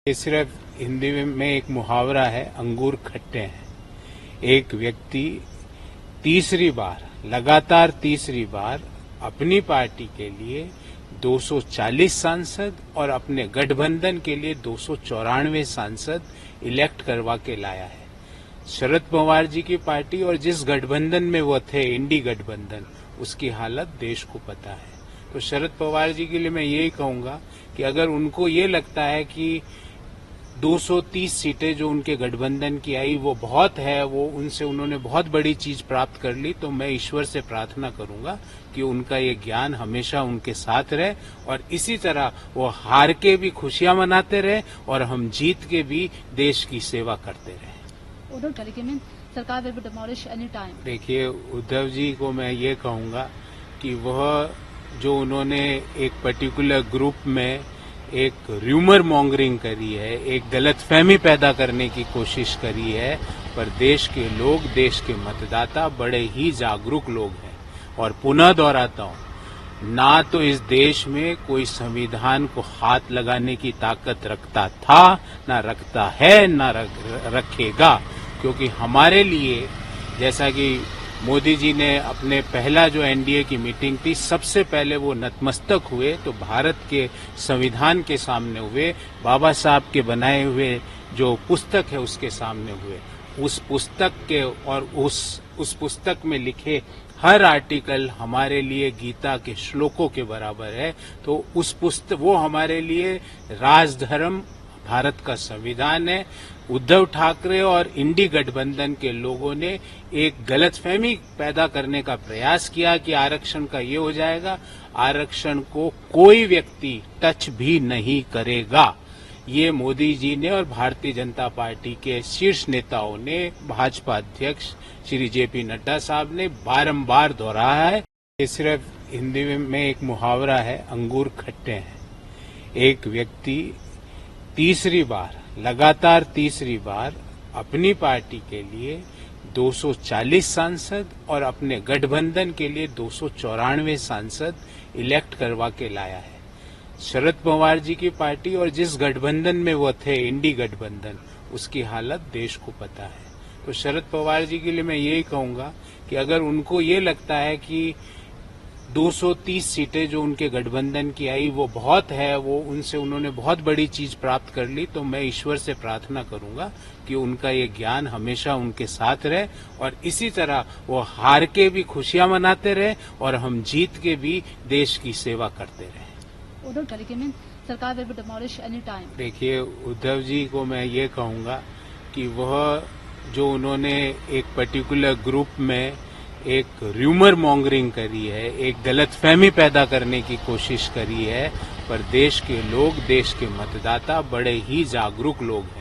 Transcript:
ये सिर्फ हिंदी में एक मुहावरा है, अंगूर खट्टे हैं। एक व्यक्ति लगातार तीसरी बार अपनी पार्टी के लिए 240 सांसद और अपने गठबंधन के लिए 294 सांसद इलेक्ट करवा के लाया है। शरद पवार जी की पार्टी और जिस गठबंधन में वो थे, इंडी गठबंधन, उसकी हालत देश को पता है। तो शरद पवार जी के लिए मैं यही कहूंगा कि अगर उनको ये लगता है कि 230 सीटें जो उनके गठबंधन की आई वो बहुत है, वो उनसे उन्होंने बहुत बड़ी चीज प्राप्त कर ली, तो मैं ईश्वर से प्रार्थना करूंगा कि उनका ये ज्ञान हमेशा उनके साथ रहे और इसी तरह वो हार के भी खुशियां मनाते रहे और हम जीत के भी देश की सेवा करते रहे। सरकार विल डिमोलिश एनी टाइम। देखिए, उद्धव जी को मैं ये कहूंगा कि वह जो उन्होंने एक पर्टिकुलर ग्रुप में एक र्यूमर मॉन्गरिंग करी है, एक गलतफहमी पैदा करने की कोशिश करी है, पर देश के लोग, देश के मतदाता बड़े ही जागरूक लोग हैं। और पुनः दोहराता हूं, ना तो इस देश में कोई संविधान को हाथ लगाने की ताकत रखता था, ना रखता है, ना रखेगा, क्योंकि हमारे लिए, जैसा कि मोदी जी ने अपने पहला जो एनडीए की मीटिंग थी, सबसे पहले वो नतमस्तक हुए तो भारत के संविधान के सामने हुए, बाबा साहब के बनाए हुए जो पुस्तक है उसके सामने हुए। उस पुस्तक के और उस पुस्तक में लिखे हर आर्टिकल हमारे लिए गीता के श्लोकों के बराबर है। तो वो हमारे लिए राजधर्म, भारत का संविधान है। उद्धव ठाकरे और इंडी गठबंधन के लोगों ने एक गलतफहमी पैदा करने का प्रयास किया कि आरक्षण का ये हो जाएगा। आरक्षण को कोई व्यक्ति टच भी नहीं करेगा। ये मोदी जी ने और भारतीय जनता पार्टी के शीर्ष नेताओं ने, भाजपा अध्यक्ष श्री जेपी नड्डा साहब ने बारंबार दोहराया है। ये सिर्फ हिंदी में एक मुहावरा है, अंगूर खट्टे हैं। एक व्यक्ति लगातार तीसरी बार अपनी पार्टी के लिए 240 सांसद और अपने गठबंधन के लिए 294 सांसद इलेक्ट करवा के लाया है। शरद पवार जी की पार्टी और जिस गठबंधन में वो थे, इंडी गठबंधन, उसकी हालत देश को पता है। तो शरद पवार जी के लिए मैं यही कहूंगा कि अगर उनको ये लगता है कि 230 सीटें जो उनके गठबंधन की आई वो बहुत है, वो उनसे उन्होंने बहुत बड़ी चीज प्राप्त कर ली, तो मैं ईश्वर से प्रार्थना करूंगा कि उनका ये ज्ञान हमेशा उनके साथ रहे और इसी तरह वो हार के भी खुशियां मनाते रहे और हम जीत के भी देश की सेवा करते रहे। सरकार विल डिमोलिश एनी टाइम। देखिए, उद्धव जी को मैं ये कहूंगा कि वह जो उन्होंने एक पर्टिकुलर ग्रुप में एक र्यूमर मॉन्गरिंग करी है, एक गलतफहमी पैदा करने की कोशिश करी है, पर देश के लोग, देश के मतदाता बड़े ही जागरूक लोग हैं।